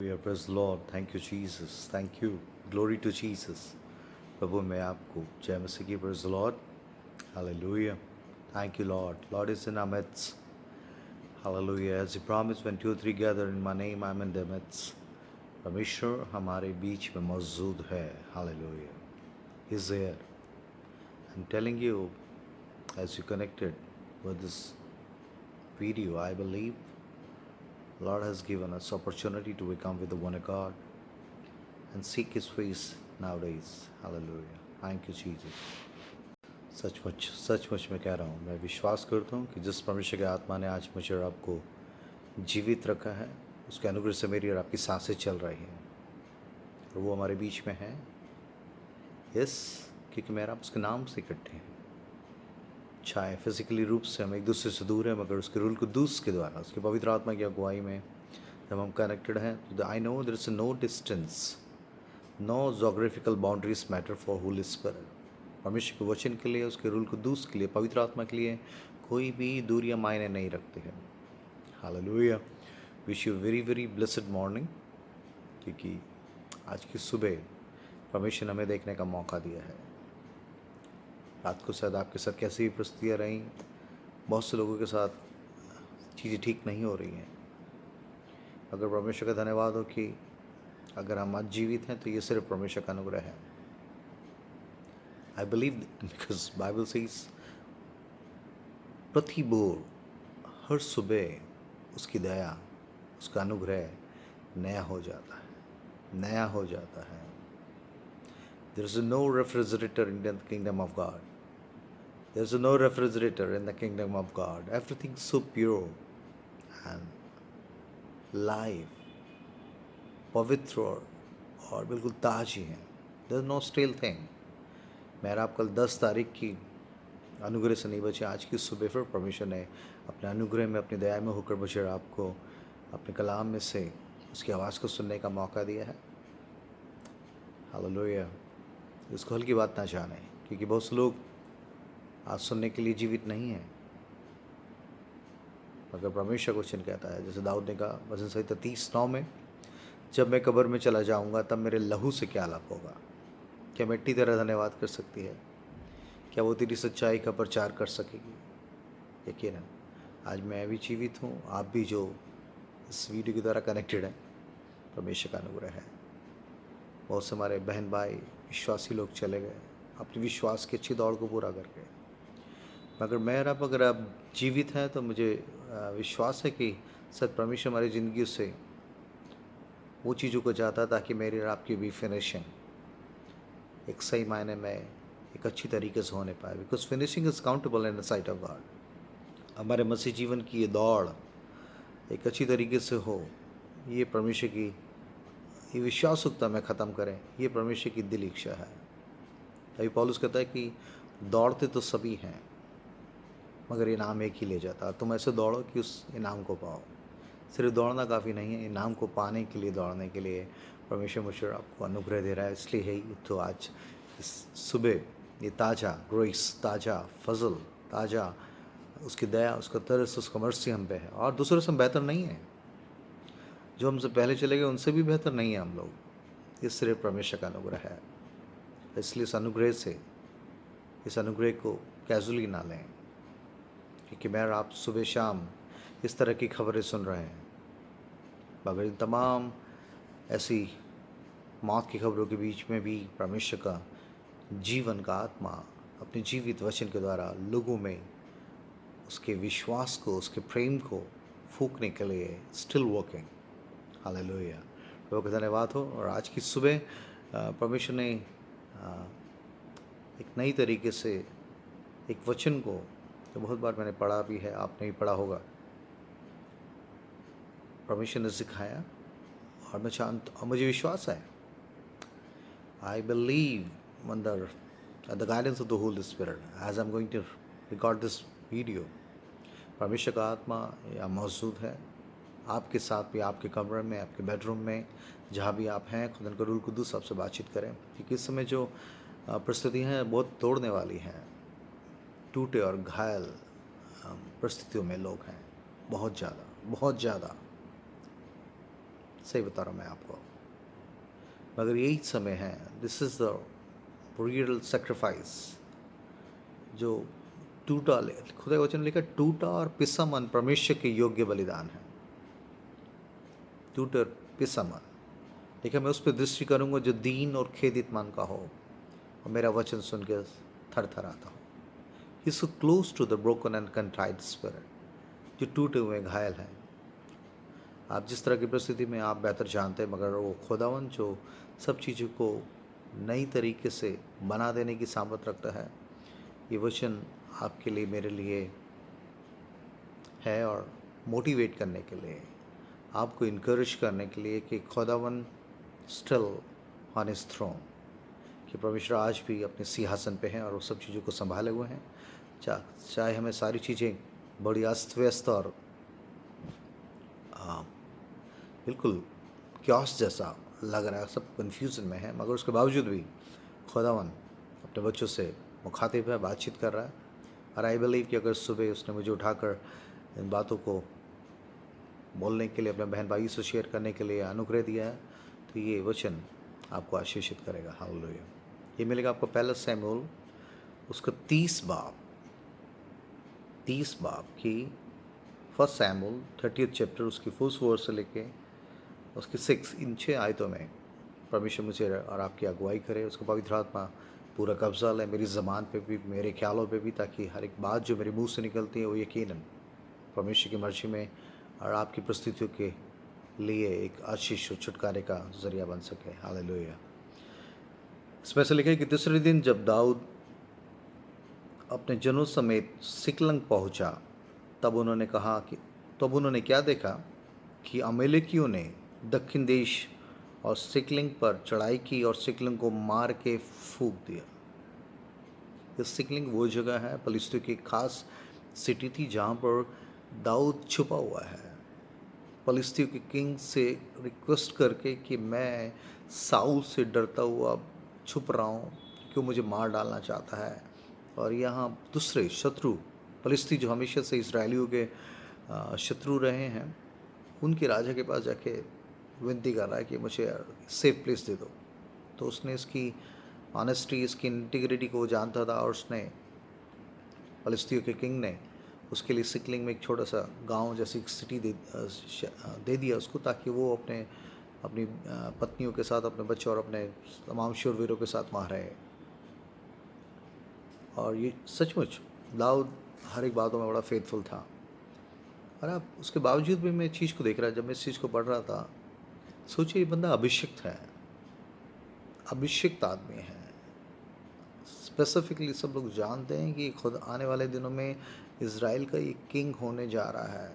Hallelujah. Praise the Lord. Thank you, Jesus. Thank you. Glory to Jesus. प्रभु मैं आपको जय मसीह की praise the Lord. Hallelujah. Thank you, Lord. Lord is in our midst. Hallelujah. As He promised, when two or three gather in my name, I'm in their midst. परमेश्वर हमारे बीच में मौजूद है. Hallelujah. He's here. I'm telling you, as you connected with this video, I believe Lord has given us opportunity to become with the one of God and seek His face nowadays. Hallelujah. Thank you, Jesus. सचमुच मैं कह रहा हूँ, मैं विश्वास करता हूँ कि जिस परमेश्वर की आत्मा ने आज मुझे और आपको जीवित रखा है, उसके अनुग्रह से मेरी और आपकी सांसें चल रही हैं और वो हमारे बीच में है. यस, क्योंकि मेरा आप उसके नाम से इकट्ठे हैं. चाहे फिजिकली रूप से हम एक दूसरे से दूर हैं, मगर उसके रूल कुद्दूस के द्वारा, उसके पवित्र आत्मा की अगुवाई में जब हम कनेक्टेड हैं, तो I know there is no distance, no geographical boundaries matter for holy spirit. परमेश्वर के वचन के लिए, उसके रूल कुद्दूस के लिए, पवित्र आत्मा के लिए कोई भी दूरियां मायने नहीं रखते हैं. Hallelujah. Wish you very very blessed morning, क्योंकि आज की सुबह परमेश्वर ने हमें देखने का मौका दिया है. रात को शायद आपके साथ कैसी भी परिस्थितियाँ रहीं, बहुत से लोगों के साथ चीज़ें ठीक नहीं हो रही हैं, अगर परमेश्वर का धन्यवाद हो कि अगर हम आज जीवित हैं तो ये सिर्फ परमेश्वर का अनुग्रह है. I believe because Bible says प्रति बोर हर सुबह उसकी दया, उसका अनुग्रह नया हो जाता है, नया हो जाता है. There is no refrigerator in the kingdom of God. There is no refrigerator in the kingdom of God. Everything so pure and live, पवित्र और बिल्कुल ताज़ी हैं. There is no still thing. मेरा आप कल 10 तारीख की अनुग्रह से नहीं बचे. आज की सुबह फिर परमेश्वर ने अपने अनुग्रह में, अपनी दया में होकर मुझे आपको अपने कलाम में से उसकी आवाज़ को सुनने का मौका दिया है. हालेलुया. इसको हल्की बात ना जाने, क्योंकि बहुत से लोग आज सुनने के लिए जीवित नहीं हैं, मगर परमेश्वर का वचन कहता है, जैसे दाऊद ने कहा वचन संहिता 30:9 में, जब मैं कब्र में चला जाऊंगा तब मेरे लहू से क्या लाभ होगा. क्या मिट्टी तेरा धन्यवाद कर सकती है? क्या वो तेरी सच्चाई का प्रचार कर सकेगी? यकीनन आज मैं भी जीवित हूँ, आप भी जो इस वीडियो के द्वारा कनेक्टेड हैं, परमेश्वर का अनुग्रह है. बहुत से हमारे बहन भाई विश्वासी लोग चले गए अपने विश्वास की अच्छी दौड़ को पूरा करके, मगर मैं अब अगर आप जीवित हैं तो मुझे विश्वास है कि सत परमेश्वर हमारी ज़िंदगी से वो चीज़ों को चाहता ताकि मेरी और आपकी भी फिनिशिंग एक सही मायने में एक अच्छी तरीके से होने पाए. Because finishing is countable in the site of God. हमारे मसीह जीवन की ये दौड़ एक अच्छी तरीके से हो, ये परमेश्वर की ये विश्वासुकता में ख़त्म करें, ये परमेश्वर की दिल इच्छा है. अभी पौलुस कहता है कि दौड़ते तो सभी हैं, मगर इनाम एक ही ले जाता. तुम ऐसे दौड़ो कि उस इनाम को पाओ. सिर्फ दौड़ना काफ़ी नहीं है, इनाम को पाने के लिए, दौड़ने के लिए परमेश्वर मुझे आपको अनुग्रह दे रहा है. इसलिए ही तो आज इस सुबह ये ताज़ा ग्रेस, ताज़ा फजल, ताज़ा उसकी दया, उसका तरस, उसका मर्सी हम पे है. और दूसरों से हम बेहतर नहीं हैं, जो हमसे पहले चले गए उनसे भी बेहतर नहीं है हम लोग. ये सिर्फ परमेश्वर का अनुग्रह है. इसलिए इस अनुग्रह से, इस अनुग्रह को कैजुअली ना लें, क्योंकि मैं आप सुबह शाम इस तरह की खबरें सुन रहे हैं, मगर इन तमाम ऐसी मौत की खबरों के बीच में भी परमेश्वर का जीवन का आत्मा अपने जीवित वचन के द्वारा लोगों में उसके विश्वास को, उसके प्रेम को फूंकने के लिए स्टिल वर्किंग. हालेलुया. प्रभु का धन्यवाद हो. और आज की सुबह परमेश्वर ने एक नई तरीके से एक वचन को, तो बहुत बार मैंने पढ़ा भी है, आपने भी पढ़ा होगा, परमेश्वर ने सिखाया और मैं जानता, मुझे विश्वास है, I believe under the guidance of the holy spirit as I am going to record this video. परमेश्वर का आत्मा यहाँ मौजूद है आपके साथ भी, आपके कमरे में, आपके बेडरूम में, जहाँ भी आप हैं. खुदा का रूल कुद्दूस आपसे बातचीत करें, क्योंकि इस समय जो परिस्थितियाँ हैं बहुत तोड़ने वाली हैं. टूटे और घायल परिस्थितियों में लोग हैं, बहुत ज़्यादा, बहुत ज़्यादा. सही बता रहा हूँ मैं आपको। मगर यही समय है, this is the real sacrifice जो टूटा, खुदा के वचन लिखा, टूटा और पिसा मन परमेश्वर के योग्य बलिदान है। टूटा पिसा मन, देखिए मैं उस पर दृष्टि करूँगा जो दीन और खेदित मन का हो और मेरा वचन सुन के थर थर आता हो। He so close to the broken and contrite spirit, जो टूटे हुए घायल हैं। आप जिस तरह की परिस्थिति में आप बेहतर जानते हैं, मगर वो खुदावन जो सब चीज़ों को नई तरीके से बना देने की सामर्थ रखता है, ये वचन आपके लिए, मेरे लिए है, और मोटिवेट करने के लिए, आपको इनकरेज करने के लिए कि खुदावन स्टिल ऑन हिज थ्रोन, कि परमेश्वर आज भी अपने सिंहासन पे हैं और वो सब चीज़ों को संभाले हुए हैं। चाहे हमें सारी चीज़ें बड़ी अस्त व्यस्त और बिल्कुल क्योस जैसा लग रहा है, सब कन्फ्यूज़न में है, मगर उसके बावजूद भी खुदावन अपने बच्चों से मुखातिब है, बातचीत कर रहा है। और आई बिलीव कि अगर सुबह उसने मुझे उठाकर इन बातों को बोलने के लिए, अपने बहन भाई से शेयर करने के लिए अनुग्रह दिया है, तो ये वचन आपको आशीषित करेगा। हालेलुया। ये मिलेगा आपको पहला सैमुएल उसका 30 बाब की, फर्स्ट सैमुएल 30th चैप्टर उसकी फर्स्ट वर्स से लेके उसकी 6, इन 6 आयतों में परमेश्वर मुझे और आपकी अगुवाई करे। उसका पवित्र आत्मा पूरा कब्जा ले मेरी ज़बान पे भी, मेरे ख्यालों पे भी, ताकि हर एक बात जो मेरे मुंह से निकलती है वो यकीनन परमेश्वर की मर्जी में और आपकी परिस्थितियों के लिए एक आशीष और छुटकारे का जरिया बन सके। हालेलुया। इसमें लिखा है कि तीसरे दिन जब दाऊद अपने जनों समेत सिकलग पहुंचा, तब उन्होंने क्या देखा कि अमेलेकियों ने दक्षिण देश और सिकलग पर चढ़ाई की और सिकलग को मार के फूंक दिया। ये सिकलग वो जगह है, फलिस्तियों की खास सिटी थी जहाँ पर दाऊद छुपा हुआ है, फलिस्तियों के किंग से रिक्वेस्ट करके कि मैं साउल से डरता हुआ छुप रहा हूँ क्योंकि मुझे मार डालना चाहता है। और यहाँ दूसरे शत्रु फलिस्ती जो हमेशा से इसराइलियों के शत्रु रहे हैं, उनके राजा के पास जाके विनती कर रहा है कि मुझे सेफ प्लेस दे दो। तो उसने इसकी ऑनेस्टी, इसकी इंटीग्रिटी को जानता था, और उसने, फलिस्तियों के किंग ने उसके लिए सिकलिंग में एक छोटा सा गांव जैसी सिटी दे दिया उसको, ताकि वो अपनी पत्नियों के साथ, अपने बच्चों और अपने तमाम शूरवीरों के साथ वहाँ रहे। और ये सचमुच दाऊद हर एक बातों में बड़ा फेथफुल था। और अब उसके बावजूद भी मैं चीज़ को देख रहा, जब मैं इस चीज़ को पढ़ रहा था, सोचिए ये बंदा अभिषिक्त है, अभिषिक्त आदमी है। स्पेसिफिकली सब लोग जानते हैं कि खुद आने वाले दिनों में इज़राइल का ये किंग होने जा रहा है,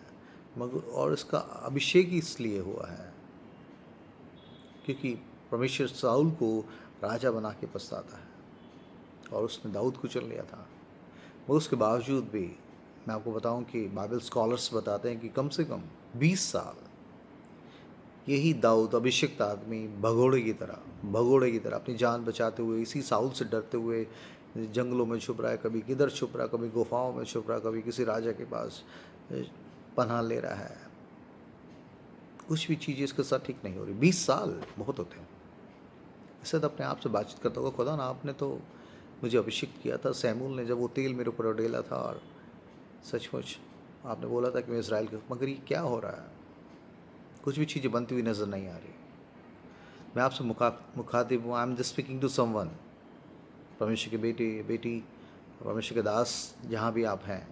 मगर और इसका अभिषेक इसलिए हुआ है क्योंकि परमेश्वर साउल को राजा बना के पछताता है, और उसने दाऊद को चुन लिया था। मगर उसके बावजूद भी मैं आपको बताऊं कि बाइबल स्कॉलर्स बताते हैं कि कम से कम 20 साल यही दाऊद अभिषिक्त आदमी भगोड़े की तरह अपनी जान बचाते हुए, इसी साउल से डरते हुए जंगलों में छुप रहा है, कभी किधर छुप रहा, कभी गुफाओं में छुप रहा, कभी किसी राजा के पास पनाह ले रहा है। कुछ भी चीज़ें इसके साथ ठीक नहीं हो रही। 20 साल बहुत होते हैं। इससे तो अपने आप से बातचीत करता होगा, खुदा ना आपने तो मुझे अभिषेक किया था, सैमुएल ने जब वो तेल मेरे ऊपर उड़ेला था, और सचमुच आपने बोला था कि मैं इज़राइल का, मगर ये क्या हो रहा है? कुछ भी चीज़ें बनती हुई नज़र नहीं आ रही। मैं आपसे मुखातिब हूँ, I am just speaking to someone. परमेश्वर के बेटी, परमेश्वर के दास, जहाँ भी आप हैं,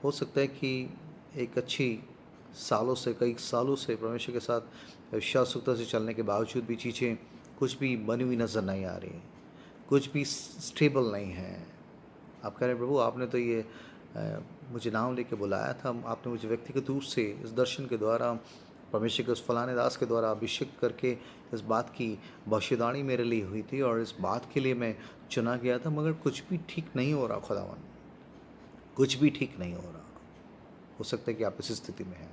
हो सकता है कि एक अच्छी कई सालों से परमेश्वर के साथ विश्वासुकता से चलने के बावजूद भी चीज़ें कुछ भी बनी हुई नज़र नहीं आ रही, कुछ भी स्टेबल नहीं है। आप कह रहे हैं प्रभु आपने तो ये मुझे नाम लेके बुलाया था, आपने मुझे व्यक्तिगत रूप से इस दर्शन के द्वारा, परमेश्वर के उस फलाने दास के द्वारा अभिषेक करके इस बात की भविष्यवाणी मेरे लिए हुई थी, और इस बात के लिए मैं चुना गया था, मगर कुछ भी ठीक नहीं हो रहा खुदावन, कुछ भी ठीक नहीं हो रहा। हो सकता है कि आप इस स्थिति में हैं,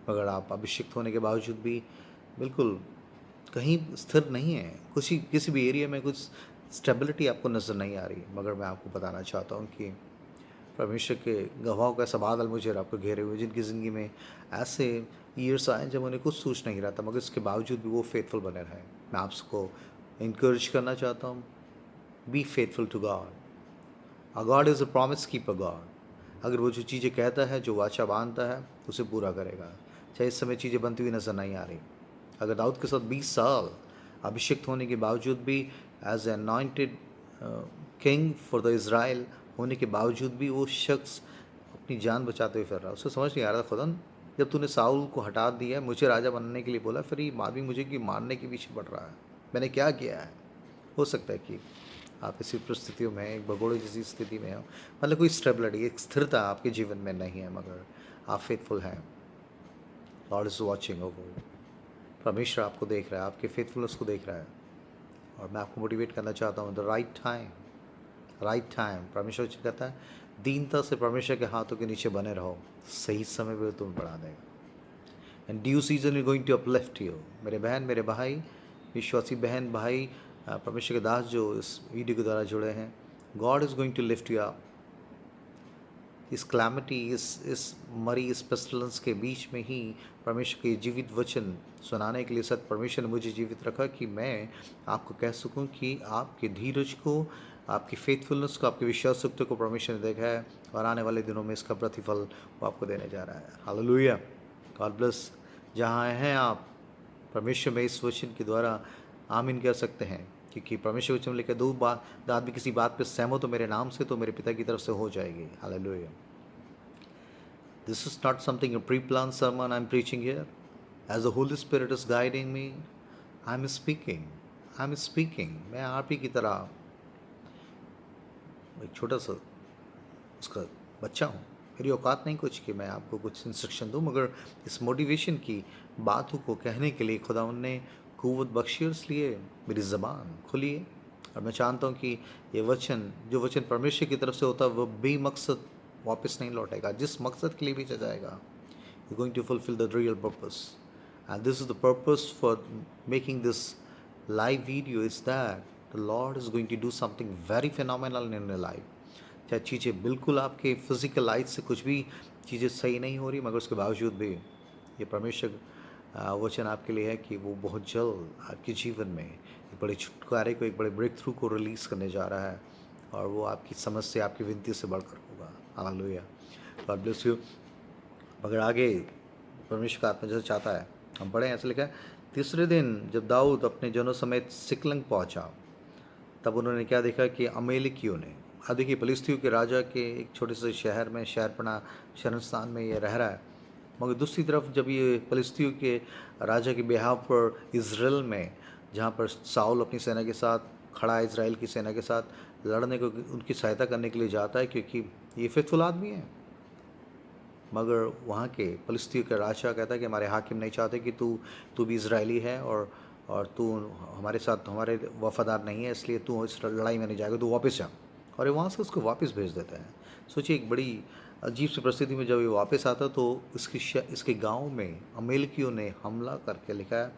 मगर आप अभिषिक्त होने के बावजूद भी बिल्कुल कहीं स्थिर नहीं है, किसी भी एरिया में कुछ स्टेबिलिटी आपको नज़र नहीं आ रही। मगर मैं आपको बताना चाहता हूँ कि परमेश्वर के गवाहों का ऐसा बादल मुझे और आपको घेरे हुए, जिनकी ज़िंदगी में ऐसे ईयर्स आए जब उन्हें कुछ सूझ नहीं रहा था, मगर इसके बावजूद भी वो फेथफुल बने रहे। मैं आपको इंकरेज करना चाहता हूँ, be faithful to God. A God is a promise keeper God. अगर वो जो चीज़ें कहता है, जो वाचा बांधता है, उसे पूरा करेगा, चाहे इस समय चीज़ें बनती हुई नजर नहीं आ रही। अगर दाऊद के साथ 20 साल अभिषिक्त होने के बावजूद भी, as a anointed king for the Israel होने के बावजूद भी, वो शख्स अपनी जान बचाते हुए फिर रहा, उसे समझ नहीं आ रहा था, खुदा जब तूने साउल को हटा दिया, मुझे राजा बनने के लिए बोला, फिर ये आदमी मुझे कि मारने के पीछे पड़ रहा है, मैंने क्या किया है। हो सकता है कि आप इसी परिस्थितियों में, एक भगोड़े जैसी स्थिति में हो, मतलब कोई स्टेबिलिटी, एक स्थिरता आपके जीवन में नहीं है, मगर आप फेथफुल हैं। Lord is watching over. परमेश्वर आपको देख रहा है, आपके फेथफुलनेस को देख रहा है। और मैं आपको मोटिवेट करना चाहता हूँ, the right time, right time. परमेश्वर कहता है, दीनता से परमेश्वर के हाथों के नीचे बने रहो, सही समय पर तुम्हें बढ़ा देगा। And due season is going to uplift you. मेरे बहन, मेरे भाई, विश्वासी बहन भाई, परमेश्वर के दास जो इस वीडियो के द्वारा जुड़े हैं, God is going to lift you up. इस क्लैमिटी, इस मरी, इस पेस्टिलेंस के बीच में ही परमेश्वर के जीवित वचन सुनाने के लिए सत परमेश्वर ने मुझे जीवित रखा कि मैं आपको कह सकूं कि आपके धीरज को, आपकी फेथफुलनेस को, आपके विश्वासयुक्त को परमेश्वर ने देखा है, और आने वाले दिनों में इसका प्रतिफल वो आपको देने जा रहा है। Hallelujah, God bless. जहाँ हैं आप, परमेश्वर में इस वचन के द्वारा आमीन कह सकते हैं, क्योंकि परमेश्वर वचन में लिखा, दो आदमी किसी बात पे सहमत हो मेरे नाम से, तो मेरे पिता की तरफ से हो जाएगी। Hallelujah. This is not something a pre-planned sermon I'm preaching here. As the Holy Spirit is guiding me, I'm speaking. I'm speaking. मैं आप ही की तरह एक छोटा सा उसका बच्चा हूँ। मेरी औकात नहीं कुछ कि मैं आपको कुछ इंस्ट्रक्शन दूँ, मगर इस मोटिवेशन की बातों को कहने के लिए खुदा ने कुव्वत बख्शी, और इसलिए मेरी ज़बान खुली है। और मैं जानता हूँ कि ये वचन, जो वचन परमेश्वर की तरफ से होता है, वह बेमकसद वापस नहीं लौटेगा। जिस मकसद के लिए भी जाएगा, you going to fulfil the real purpose. And this is the purpose for making this live video, is that the Lord is going to do something very phenomenal in your life. चाहे चीज़ें बिल्कुल आपके physical life से कुछ भी चीज़ें सही नहीं हो रही, मगर उसके बावजूद भी ये परमेश्वर वचन आपके लिए है कि वो बहुत जल्द आपके जीवन में एक बड़े छुटकारे को, एक बड़े ब्रेक थ्रू को रिलीज़ करने जा रहा है, और वो आपकी समझ से, आपकी विनती से बढ़कर होगा। Hallelujah, God bless you. मगर आगे परमेश्वर का आत्मा जैसे चाहता है हम पढ़ें, ऐसे लिखा है, तीसरे दिन जब दाऊद अपने जनों समेत सिकलग पहुंचा, तब उन्होंने क्या देखा कि अमेलिकियों ने, अब देखिए फलिस्तियों के राजा के एक छोटे से शहर में, शहरपना शरण स्थान में ये रह रहा है, मगर दूसरी तरफ जब ये फलिस्तियों के राजा के बिहाव पर इज़राइल में, जहाँ पर साउल अपनी सेना के साथ खड़ा है, इज़राइल की सेना के साथ लड़ने को, उनकी सहायता करने के लिए जाता है, क्योंकि ये फेथफुल आदमी है। मगर वहाँ के फलिस्तियों का राजा कहता है कि हमारे हाकिम नहीं चाहते कि तू भी इज़राइली है, और तू हमारे साथ, हमारे वफादार नहीं है, इसलिए तू इस लड़ाई में नहीं जाएगा, तू वापस जा। और ये वहाँ से उसको वापस भेज देता है। सोचिए, एक बड़ी अजीब सी परिस्थिति में जब ये वापस आता, तो इसके गांव में अमेलिकियों ने हमला करके, लिखा है,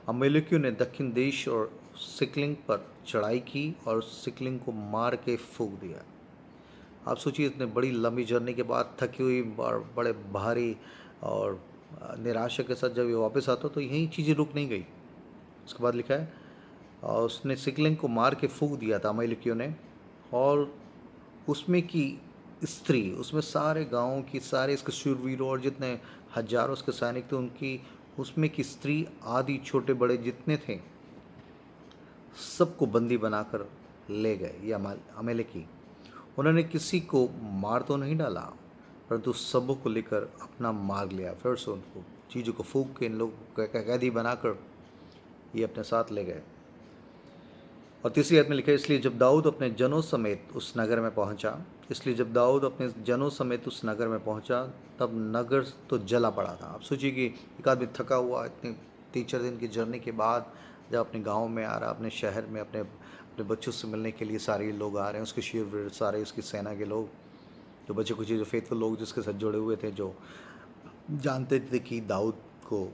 अमेलिकियों ने दक्षिण देश और सिकलिंग पर चढ़ाई की और सिकलिंग को मार के फूंक दिया। आप सोचिए, इतने बड़ी लंबी जर्नी के बाद थकी हुई, बड़े भारी और निराशा के साथ जब ये वापस आता, तो यही चीज़ें रुक नहीं गई। उसके बाद लिखा है, और उसने सिकलिंग को मार के फूंक दिया था अमेलिकियों ने, और उसमें की स्त्री, उसमें सारे गांव की, सारे इसके शूरवीरों और जितने हजारों उसके सैनिक थे, उनकी, उसमें की स्त्री आदि छोटे बड़े जितने थे, सबको बंदी बनाकर ले गए ये अमेलिकी। उन्होंने किसी को मार तो नहीं डाला, परंतु सबों को लेकर अपना मार्ग लिया। फिर से उनको चीज़ों को फूंक के इन लोगों को कैदी बनाकर ये अपने साथ ले गए। और तीसरी आयत में लिखा है, इसलिए जब दाऊद अपने जनों समेत उस नगर में पहुंचा, इसलिए जब दाऊद अपने जनों समेत उस नगर में पहुंचा, तब नगर तो जला पड़ा था। आप सोचिए कि एक आदमी थका हुआ, इतने 3-4 दिन की जर्नी के बाद जब अपने गांव में आ रहा, अपने शहर में अपने बच्चों से मिलने के लिए सारे लोग आ रहे हैं, उसके शूरवीर, सारे उसकी सेना के लोग, जो बच्चे कुछ जो फेथफुल लोग जिसके साथ जुड़े हुए थे, जो जानते थे कि दाऊद को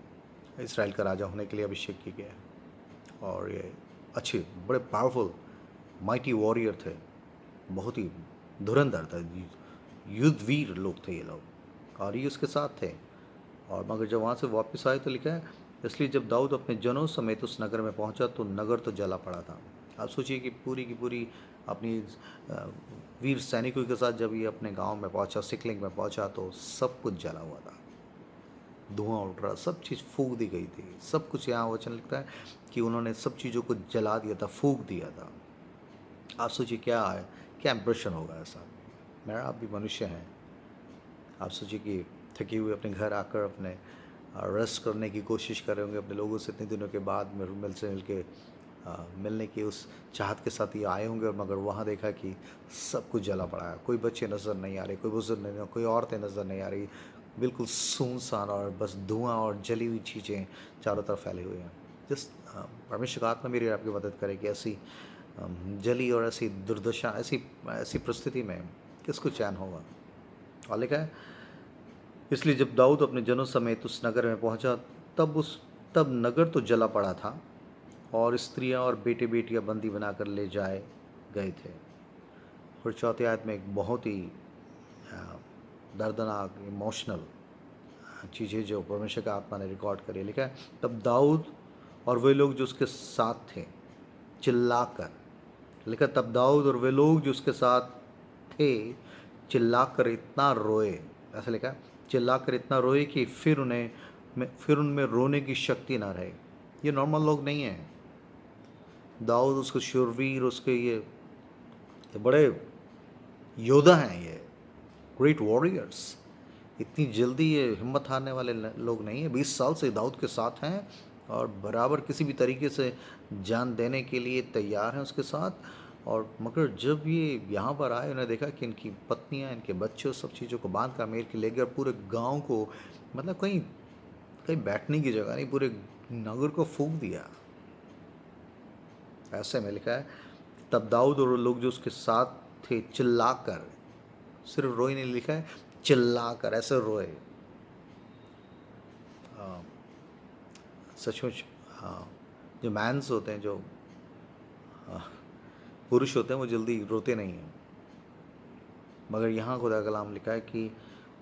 इसराइल का राजा होने के लिए अभिषेक किया गया है। और ये अच्छे, बड़े पावरफुल, माइटी वॉरियर थे, बहुत ही धुरंधर था, युद्धवीर लोग थे ये लोग, और ये उसके साथ थे। और मगर जब वहाँ से वापस आए तो लिखा है, इसलिए जब दाऊद अपने जनों समेत उस नगर में पहुंचा तो नगर तो जला पड़ा था। आप सोचिए कि पूरी की पूरी अपनी अ, वीर सैनिकों के साथ जब ये अपने गांव में पहुंचा, सिकलिंग में पहुंचा, तो सब कुछ जला हुआ था, धुआं उठ रहा, सब चीज़ फूंक दी गई थी, सब कुछ। यहाँ वचन लिखता है कि उन्होंने सब चीज़ों को जला दिया था, फूंक दिया था। आप सोचिए क्या है, क्या इम्प्रेशन होगा ऐसा। मेरा आप भी मनुष्य हैं। आप सोचिए कि थके हुए अपने घर आकर अपने रेस्ट करने की कोशिश कर रहे होंगे, अपने लोगों से इतने दिनों के बाद मिल के मिलने की उस चाहत के साथ ये आए होंगे, और मगर वहाँ देखा कि सब कुछ जला पड़ा है। कोई बच्चे नज़र नहीं आ रहे, कोई बुजुर्ग नहीं, कोई औरतें नज़र नहीं आ रही, बिल्कुल सुनसान और बस धुआं और जली हुई चीज़ें चारों तरफ फैली हुई हैं। जिस परमेश्वर का आत्मा मेरी आपकी मदद करे कि ऐसी जली और ऐसी दुर्दशा, ऐसी ऐसी परिस्थिति में किसको चैन होगा। और लिखा है, इसलिए जब दाऊद अपने जनों समेत उस नगर में पहुंचा तब नगर तो जला पड़ा था और स्त्रियां और बेटे बेटियां बंदी बनाकर ले जाए गए थे। और चौथे आयत में एक बहुत ही अ, दर्दनाक इमोशनल चीज़ें जो परमेश्वर का आत्मा ने रिकॉर्ड करी। लिखा है, तब दाऊद और वे लोग जो उसके साथ थे चिल्लाकर, लिखा तब दाऊद और वे लोग जो उसके साथ थे चिल्लाकर इतना रोए, ऐसा लिखा है, चिल्लाकर इतना रोए कि फिर उनमें रोने की शक्ति ना रहे। ये नॉर्मल लोग नहीं हैं। दाऊद उसके शूरवीर, उसके ये बड़े योद्धा हैं, ये ग्रेट वॉरियर्स। इतनी जल्दी ये हिम्मत हारने वाले लोग नहीं हैं। 20 साल से दाऊद के साथ हैं और बराबर किसी भी तरीके से जान देने के लिए तैयार हैं उसके साथ। और मगर जब ये यहाँ पर आए, उन्हें देखा कि इनकी पत्नियाँ, इनके बच्चे, सब चीज़ों को बांध कर मेर के ले गए, और पूरे गांव को, मतलब कहीं कहीं बैठने की जगह नहीं, पूरे नगर को फूंक दिया। ऐसे में लिखा है, तब दाऊद और लोग जो उसके साथ थे चिल्लाकर, सिर्फ रोए नहीं, लिखा है चिल्लाकर ऐसे रोए। सचमुच जो मैंस होते हैं, जो पुरुष होते हैं, वो जल्दी रोते नहीं हैं। मगर यहाँ खुदा का कलाम लिखा है कि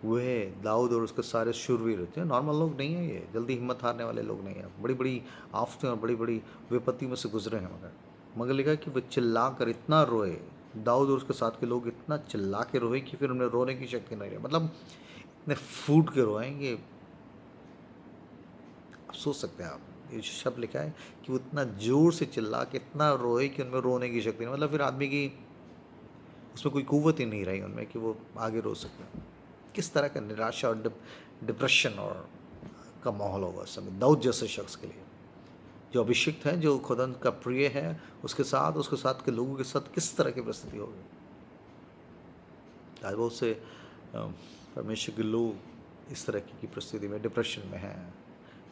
वह दाऊद और उसके सारे शूरवीर होते हैं। नॉर्मल लोग नहीं हैं, ये जल्दी हिम्मत हारने वाले लोग नहीं हैं। बड़ी बड़ी आफतें और बड़ी बड़ी विपत्ति में से गुजरे हैं। मगर लिखा है कि वह चिल्ला कर इतना रोए, दाऊद और उसके साथ के लोग इतना चिल्ला के रोए कि फिर उन्हें रोने की शक्ति नहीं रही। मतलब इतने फूट के रोएंगे, आप सोच सकते हैं। आप ये शब्द लिखा है कि वो इतना जोर से चिल्ला के इतना रोए कि उनमें रोने की शक्ति नहीं, मतलब फिर आदमी की उसमें कोई कुव्वत ही नहीं रही उनमें कि वो आगे रो सके। किस तरह का निराशा और डिप्रेशन और का माहौल होगा उस समय दाऊद जैसे शख्स के लिए, जो अभिषिक्त है, जो खुदा का प्रिय है, उसके साथ के लोगों के साथ किस तरह की परिस्थिति होगी। आज बहुत से परमेश्वर के लोग इस तरह की परिस्थिति में, डिप्रेशन में हैं,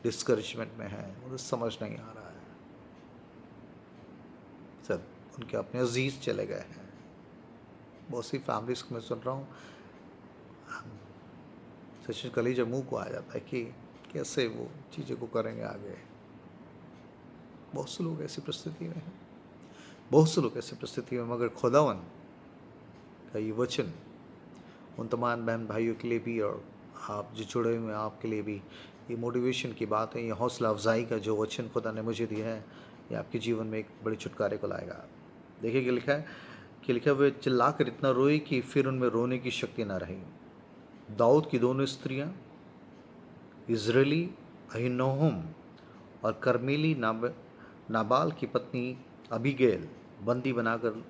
डिस्करेजमेंट में हैं, उन्हें समझ नहीं आ रहा है। सब उनके अपने अजीज चले गए हैं। बहुत सी फैमिलीज को मैं सुन रहा हूँ, सच कलीजा मुँह को आ जाता है कि कैसे वो चीज़ों को करेंगे आगे। बहुत से लोग ऐसी परिस्थिति में हैं, बहुत से लोग ऐसी परिस्थिति में। मगर खुदावन का ये वचन उन तमाम बहन भाइयों के लिए भी, और आप जो जुड़े हुए हैं आपके लिए भी ये मोटिवेशन की बात है, ये हौसला अफजाई का जो वचन खुदा ने मुझे दिया है, ये आपके जीवन में एक बड़े छुटकारे को लाएगा। देखिए कि लिखा हुआ, चिल्ला कर इतना रोए कि फिर उनमें रोने की शक्ति ना रही। दाऊद की दोनों स्त्रियां, इजरायली अहीनोहम और कर्मेली नाबाल की पत्नी अबीगैल बंदी बनाकर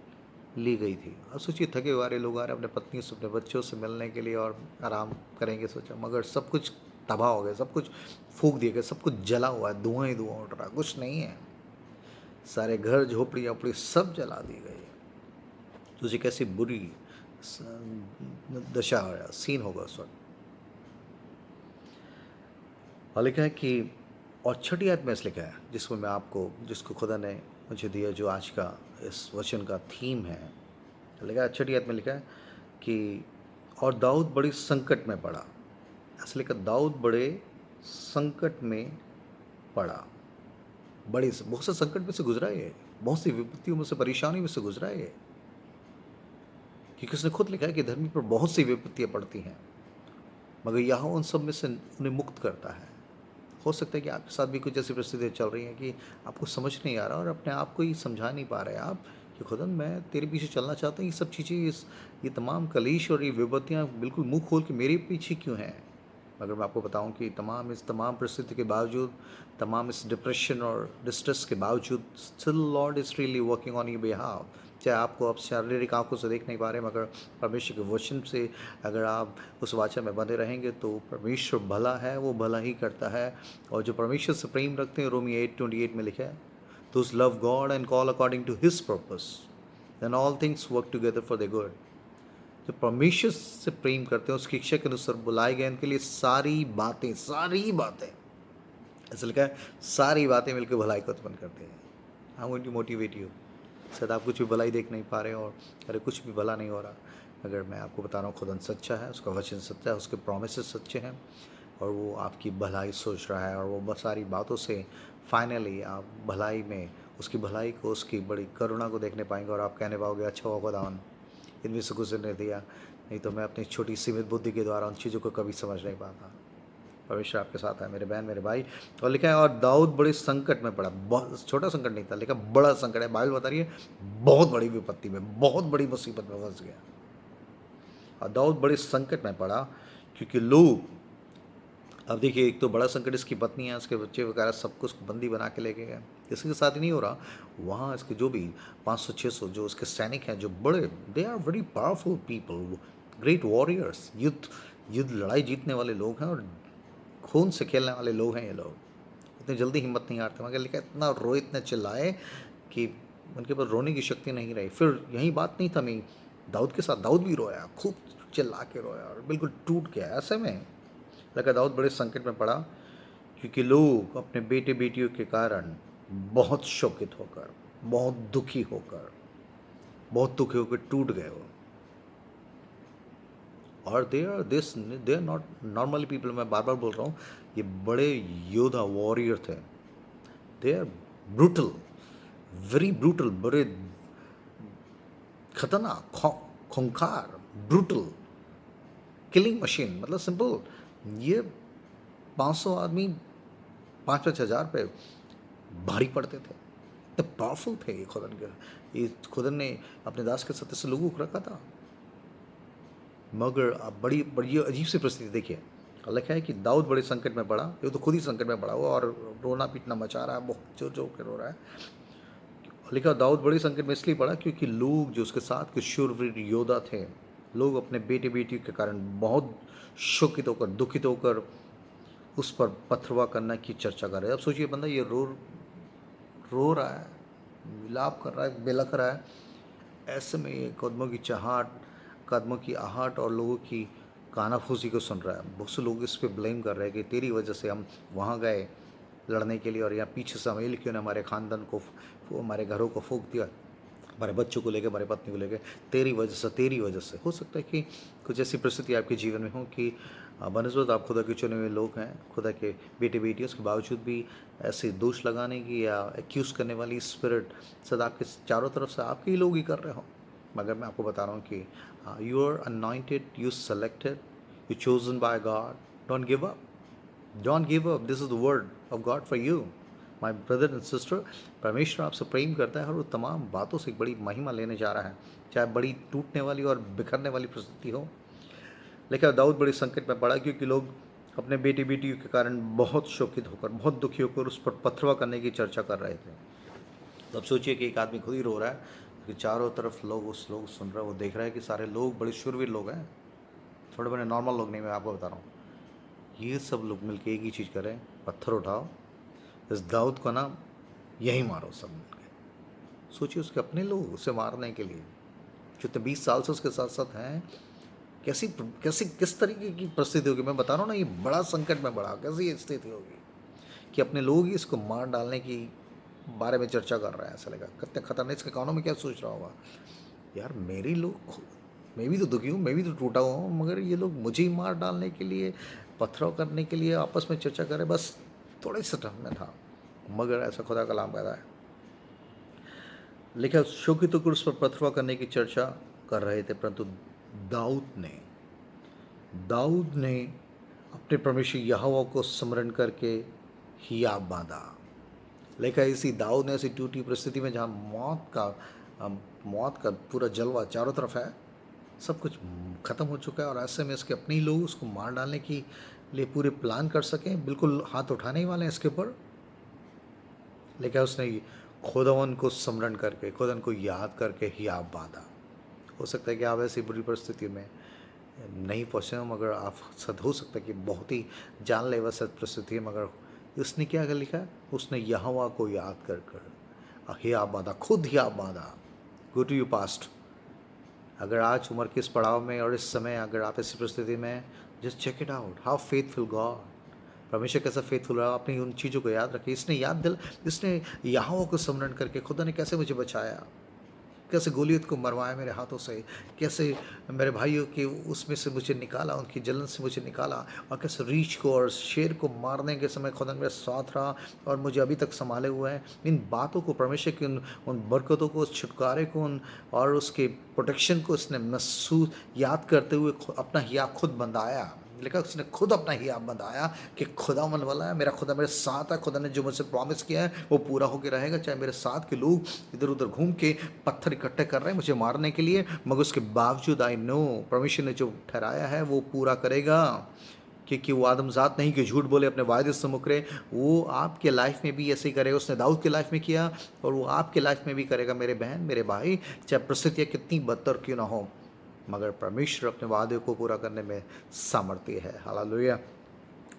ली गई थी। अब सोचिए, थके हुए लोग आ रहे अपने पत्नी से, अपने बच्चों से मिलने के लिए और आराम करेंगे सोचा, मगर सब कुछ तबाह हो गया, सब कुछ फूंक दिया गया, सब कुछ जला हुआ है, धुआं ही धुआं उठ रहा, कुछ नहीं है। सारे घर, झोपड़ी झोपड़ी सब जला दी गई। तुझे कैसी बुरी दशा या सीन होगा उस वक्त। और लिखा है कि, और छठी आयत में इस लिखा है, जिसमें मैं आपको, जिसको खुदा ने मुझे दिया, जो आज का इस वचन का थीम है, लिखा है छठी आयत में लिखा है कि, और दाऊद बड़ी संकट में पड़ा। ऐसा लिखा, दाऊद बड़े संकट में पड़ा, बहुत से संकट में से गुजरा है, बहुत सी विपत्तियों में से, परेशानी में से गुजरा है। क्योंकि उसने खुद लिखा है कि धर्मी पर बहुत सी विपत्तियां पड़ती हैं, मगर यहाँ उन सब में से उन्हें मुक्त करता है। हो सकता है कि आपके साथ भी कुछ ऐसी परिस्थितियाँ चल रही हैं कि आपको समझ नहीं आ रहा और अपने आप को ही समझा नहीं पा रहे आप कि खुदा मैं तेरे पीछे चलना चाहता हूँ, ये सब चीज़ें ये तमाम कलीश और ये विपत्तियाँ बिल्कुल मुंह खोल के मेरे पीछे क्यों हैं। मगर मैं आपको बताऊं कि इस तमाम परिस्थिति के बावजूद, तमाम इस डिप्रेशन और डिस्ट्रेस के बावजूद, still Lord is really working on your behalf. चाहे आपको आप शारीरिक आंखों से देख नहीं पा रहे, मगर परमेश्वर के वचन से अगर आप उस वाचा में बंधे रहेंगे तो परमेश्वर भला है, वो भला ही करता है। और जो परमेश्वर से प्रेम रखते हैं, रोमी 8:28 में लिखा है, those love God and call according to his purpose then all things work together for the good. जो परमेश्वर से प्रेम करते हैं, उसकी इच्छा के अनुसार बुलाए गए, इनके लिए सारी बातें ऐसा लिखा है, सारी बातें मिलकर भलाई को उत्पन्न करते हैं। I want to motivate you. शायद आप कुछ भी भलाई देख नहीं पा रहे हो और अरे कुछ भी भला नहीं हो रहा, अगर मैं आपको बता रहा हूँ खुदा सच्चा है, उसका वचन सच्चा है, उसके प्रोमिसेस सच्चे हैं और वो आपकी भलाई सोच रहा है। और वो बस सारी बातों से फाइनली आप भलाई में उसकी भलाई को, उसकी बड़ी करुणा को देखने पाएंगे और आप कहने पाओगे अच्छा हुआ खुदावन इनमें से गुजरने दिया, नहीं तो मैं अपनी छोटी सीमित बुद्धि के द्वारा उन चीज़ों को कभी समझ नहीं पाता। परमेश्वर आपके साथ है मेरे बहन मेरे भाई। और लिखा है और दाऊद बड़े संकट में पड़ा, बहुत छोटा संकट नहीं था, लेकिन बड़ा संकट है। बाइबल बता रही है बहुत बड़ी विपत्ति में, बहुत बड़ी मुसीबत में फंस गया। और दाऊद बड़े संकट में पड़ा क्योंकि लोग, अब देखिए एक तो बड़ा संकट इसकी पत्नी है, उसके बच्चे वगैरह सबको उसको बंदी बना के लेके गए। इसी के साथ ही नहीं हो रहा, वहाँ इसके जो भी 500-600 जो उसके सैनिक हैं, जो बड़े, they are very powerful people, great warriors, युद्ध लड़ाई जीतने वाले लोग हैं और खून से खेलने वाले लोग हैं ये लोग। इतनी जल्दी हिम्मत नहीं हारते, मगर लिखा इतना रोए, इतने चिल्लाए कि उनके पास रोने की शक्ति नहीं रही। फिर यही बात नहीं थमी, दाऊद के साथ दाऊद भी रोया, खूब चिल्ला के रोया और बिल्कुल टूट गया। ऐसे में लगा दाऊद बड़े संकट में पड़ा क्योंकि लोग अपने बेटे बेटियों के कारण बहुत शोकित होकर, बहुत दुखी होकर टूट गए वो। और they are not normally people. मैं बार बार बोल रहा हूँ, ये बड़े योद्धा वॉरियर थे। They are brutal, very brutal, बड़े खतरनाक, खूंखार, ब्रूटल, किलिंग मशीन। मतलब सिंपल, ये 500 आदमी 5-5 हज़ार पे भारी पड़ते थे, इतने पावरफुल थे ये खुदा के। ये खुदा ने अपने दास के सत्य से लोगों को रखा था। मगर अब बड़ी बड़ी अजीब सी परिस्थिति देखिए, लिखा है कि दाऊद बड़े संकट में पड़ा, ये तो खुद ही संकट में पड़ा हुआ और रोना पीटना मचा रहा है, बहुत जोर जोर के रो रहा है। लिखा दाऊद बड़े संकट में इसलिए पड़ा क्योंकि लोग जो उसके साथ के शूरवीर योद्धा थे, लोग अपने बेटे बेटियों के कारण बहुत शोकित होकर, दुखित होकर उस पर पथरवा करने की चर्चा कर रहे हैं। अब सोचिए, बंदा ये रो रहा है, विलाप कर रहा है, बिलख रहा है, ऐसे में ये कदमों की चहाट, कदमों की आहट और लोगों की कानाफूसी को सुन रहा है। बहुत से लोग इस पर ब्लेम कर रहे हैं कि तेरी वजह से हम वहाँ गए लड़ने के लिए और यहाँ पीछे से हमें क्यों ने हमारे ख़ानदान को, हमारे घरों को फूंक दिया, हमारे बच्चों को लेकर, हमारे पत्नी को लेकर, तेरी वजह से। हो सकता है कि कुछ ऐसी परिस्थिति आपके जीवन में हो कि बनस्बत आप खुदा के चुने हुए लोग हैं, खुदा के बेटे बेटियों, उसके बावजूद भी ऐसे दोष लगाने की या एक्यूज़ करने वाली स्पिरिट सदा आपके चारों तरफ से आपके ही लोग ही कर रहे हो। मगर मैं आपको बता रहा हूँ कि you are anointed, you selected, you chosen by God, don't give up, don't give up, this is the word of God for you my brother and sister. परमेश्वर आपसे प्रेम करता है और वो तमाम बातों से बड़ी महिमा लेने जा रहा है, चाहे बड़ी टूटने वाली और बिखरने वाली परिस्थिति हो। लेकिन दाऊद बड़े संकट में पड़ा क्योंकि लोग अपने बेटी बेटियों के कारण बहुत शोकित होकर, बहुत दुखी होकर उस पर पथरवा करने की चर्चा कर रहे थे। तो अब सोचिए कि एक आदमी खुद ही रो रहा है कि चारों तरफ लोग सुन रहे हैं, वो देख रहा है कि सारे लोग बड़े शूरवीर लोग हैं, थोड़े बड़े नॉर्मल लोग नहीं। मैं आपको बता रहा हूँ, ये सब लोग मिलकर एक ही चीज़ करें, पत्थर उठाओ, इस दाऊद को ना यहीं मारो सब मिलकर। सोचिए उसके अपने लोग उसे मारने के लिए, जो तो 20 साल से उसके साथ साथ हैं, कैसी कैसी किस तरीके की परिस्थिति होगी। मैं बता रहा हूँ ना, ये बड़ा संकट में बड़ा, कैसी स्थिति होगी कि अपने लोग ही इसको मार डालने की बारे में चर्चा कर रहा है। ऐसा लगा कितने खतरनाक, इसके कानों में क्या सोच रहा होगा, यार मेरी लोग, मैं भी तो दुखी हूँ, मैं भी तो टूटा हुआ हूँ, मगर ये लोग मुझे ही मार डालने के लिए, पथराव करने के लिए आपस में चर्चा करे। बस थोड़े से टाइम में था, मगर ऐसा खुदा कलाम पैदा है। लिखा शोकित होकर उस पर पथरवा करने की चर्चा कर रहे थे, परंतु दाऊद ने अपने परमेश्वर यहोवा को स्मरण करके हियाव बांधा। लिखा है इसी दाऊद ने ऐसी टूटी परिस्थिति में जहाँ मौत का पूरा जलवा चारों तरफ है, सब कुछ ख़त्म हो चुका है और ऐसे में इसके अपने ही लोग उसको मार डालने की लिए पूरे प्लान कर सकें, बिल्कुल हाथ उठाने ही वाले हैं इसके ऊपर। लेकिन उसने खुदावन को स्मरण करके, खुदावन को याद करके हियाव बांधा। हो सकता है कि आप ऐसी बुरी परिस्थिति में नहीं पहुँचे हो, मगर आप सद हो सकता है कि बहुत ही जानलेवा सद परिस्थिति है, मगर उसने क्या कर लिखा? उसने यहोवा को याद कर कर हियाव बांधा, खुद हियाव बांधा। Go to you past. अगर आज उम्र के इस पड़ाव में और इस समय अगर आप ऐसी परिस्थिति में, just check it out how faithful God, परमेश्वर कैसा फेथफुल रहा। अपनी उन चीज़ों को याद रखिए। इसने यहोवा को स्मरण करके, खुदा ने कैसे मुझे बचाया, कैसे गोलियत को मरवाया मेरे हाथों से, कैसे मेरे भाइयों के उसमें से मुझे निकाला, उनकी जलन से मुझे निकाला, और कैसे रीछ को और शेर को मारने के समय खुदा मेरे साथ रहा और मुझे अभी तक संभाले हुए हैं। इन बातों को, परमेश्वर की उन बरकतों को, उस छुटकारे को, और उसके प्रोटेक्शन को इसने महसूस याद करते हुए अपना हियाव खुद बंधाया। लिखा उसने खुद अपना हियाव बंधाया कि खुदा मन वाला है, मेरा खुदा मेरे साथ है, खुदा ने जो मुझसे प्रॉमिस किया है वो पूरा होकर रहेगा। चाहे मेरे साथ के लोग इधर उधर घूम के पत्थर इकट्ठे कर रहे हैं मुझे मारने के लिए, मगर उसके बावजूद आई नो परमेश्वर ने जो ठहराया है वो पूरा करेगा। क्योंकि वो आदमजात नहीं कि झूठ बोले, अपने वायदे से मुकरे। वो आपके लाइफ में भी ऐसे ही करेगा। उसने दाऊद के लाइफ में किया और वो आपके लाइफ में भी करेगा। मेरे बहन, मेरे भाई, चाहे परिस्थितियाँ कितनी बदतर क्यों ना हो, मगर परमेश्वर अपने वादे को पूरा करने में सामर्थ्य है। हालेलुया।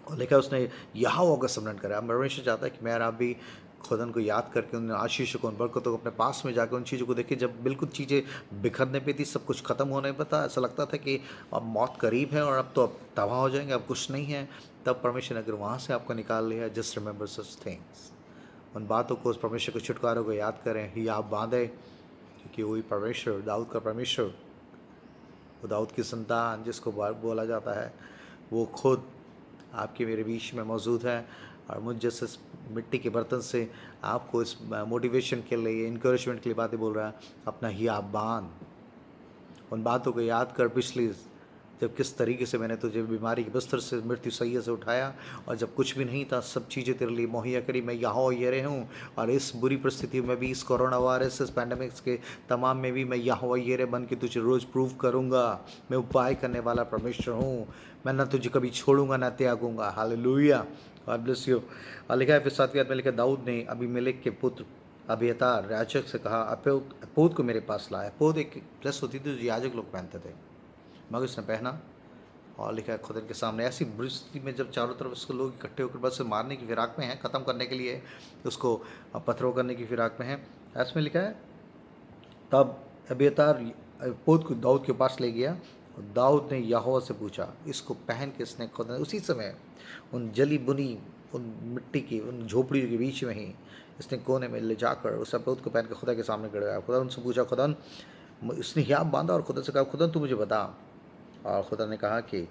और लिखा उसने यहोवा का स्मरण करा। अब परमेश्वर चाहता है कि मैं और आप भी खुदन को याद करके उन आशीषों को, उन बरकतों को अपने पास में जाकर उन चीज़ों को देखिए। जब बिल्कुल चीज़ें बिखरने पे थी, सब कुछ ख़त्म होने पे था, ऐसा लगता था कि अब मौत करीब है और अब तो अब तबाह हो जाएंगे, अब कुछ नहीं है, तब परमेश्वर ने अगर वहाँ से आपको निकाल लिया, जस्ट रिमेंबर सच थिंग्स। उन बातों को, उस परमेश्वर के छुटकारों को याद करें, ही आप बांधे, क्योंकि वही परमेश्वर, दाऊद का परमेश्वर, वो दाऊद की संतान जिसको बोला जाता है, वो खुद आपके मेरे बीच में मौजूद है। और मुझ जैसे मिट्टी के बर्तन से आपको इस मोटिवेशन के लिए, इनकरेजमेंट के लिए बातें बोल रहा है। अपना ही आप बांध, उन बातों को याद कर, पिछली जब किस तरीके से मैंने तुझे बीमारी के बिस्तर से, मृत्यु सैया से उठाया, और जब कुछ भी नहीं था सब चीज़ें तेरे लिए मुहैया करी। मैं यहाँ ये रहा हूँ, और इस बुरी परिस्थिति में भी, इस कोरोना वायरस, इस पैंडमिक्स के तमाम में भी मैं यहाँ ये रहे बन के तुझे रोज़ प्रूव करूँगा। मैं उपाय करने वाला परमेश्वर हूँ। मैं ना तुझे कभी छोड़ूंगा ना त्यागूंगा। हालेलुया। God bless you. और लिखा है फिर 7वें आयत में लिखा, दाऊद ने अबीमेलेक के पुत्र अबियातार याजक से कहा, अपोद को मेरे पास लाया। अपोद एक ड्रेस होती थी जो याजक लोग पहनते थे, मगर उसने पहना। और लिखा है खुदा के सामने ऐसी परिस्थिति में जब चारों तरफ उसको लोग इकट्ठे होकर बस मारने की फिराक में हैं, ख़त्म करने के लिए उसको पत्थरों करने की फिराक में है, ऐसे में लिखा है तब अबियातार अपोद को दाऊद के पास ले गया। और दाऊद ने यहोवा से पूछा, इसको पहन के इसने खुदा ने उसी समय उन जली बुनी, उन मिट्टी की, उन झोपड़ियों के बीच में ही इसने कोने में ले जाकर उस अपोद को पहन के खुदा के सामने गड़ाया। खुदा उनसे पूछा, खुदा इसने हियाव बांधा और खुदा से कहा, खुदा तू मुझे बता। और खुदा ने कहा कि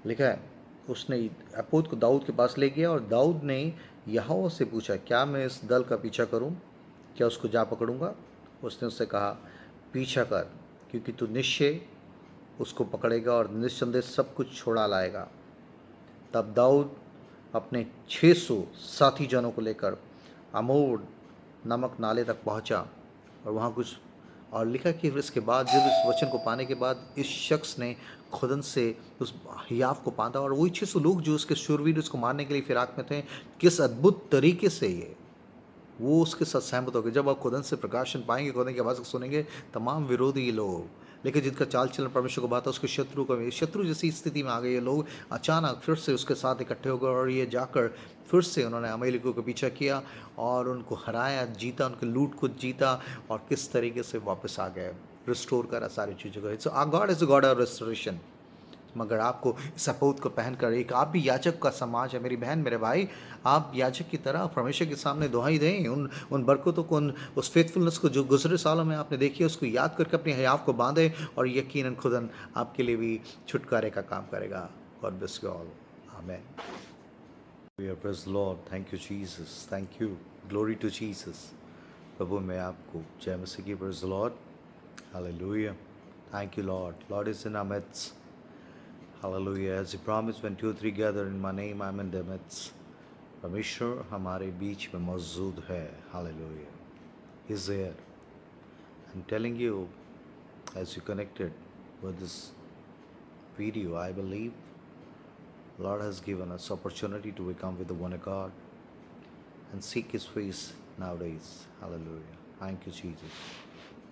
लिखा है उसने अपोद को दाऊद के पास ले गया, और दाऊद ने यहोवा से पूछा, क्या मैं इस दल का पीछा करूं, क्या उसको जा पकड़ूंगा? उसने उससे कहा, पीछा कर, क्योंकि तू निश्चय उसको पकड़ेगा और निस्संदेह सब कुछ छोड़ा लाएगा। तब दाऊद अपने 600 साथी जनों को लेकर अमोद नामक नाले तक पहुंचा, और वहाँ कुछ, और लिखा कि इसके बाद जब इस वचन को पाने के बाद इस शख्स ने खुदन से उस हियाव को बांधा, और वही 600 लोग जो उसके शूरवीर उसको मारने के लिए फिराक में थे, किस अद्भुत तरीके से ये वो उसके साथ सहमत हो गए। जब आप खुदन से प्रकाशन पाएंगे, खुदन की आवाज़ को सुनेंगे, तमाम विरोधी लोग, लेकिन जिनका चाल चलन परमेश्वर को बात है, उसके शत्रु जैसी स्थिति में आ गए ये लोग, अचानक फिर से उसके साथ इकट्ठे हो गए, और ये जाकर फिर से उन्होंने अमेरिका को पीछा किया और उनको हराया, जीता, उनके लूट को जीता, और किस तरीके से वापस आ गए, रिस्टोर करा सारी चीज़ों को। So God is a God of restoration. मगर आपको सपूत को पहनकर, एक आप भी याजक का समाज है मेरी बहन, मेरे भाई, आप याजक की तरह परमेश्वर के सामने दुहाई दें, उन बरकतों को, उस फेथफुलनेस को जो गुजरे सालों में आपने देखी है, उसको याद करके अपने हयाव को बांधे, और यकीनन खुदन आपके लिए भी छुटकारे का काम करेगा। God bless you all. आमीन। Praise Lord, thank you Jesus, thank you, glory to Jesus. प्रभु मैं आपको जय मसीह की। Praise Lord, hallelujah, thank you Lord, Lord is in our midst. Hallelujah. As you promised, when two or three gather in my name, I'm in their midst. परमेश्वर हमारे बीच में मौजूद है. Hallelujah. He's there. I'm telling you, as you connected with this video, I believe Lord has given us opportunity to become with the one God and seek His face nowadays. Hallelujah. Thank you, Jesus.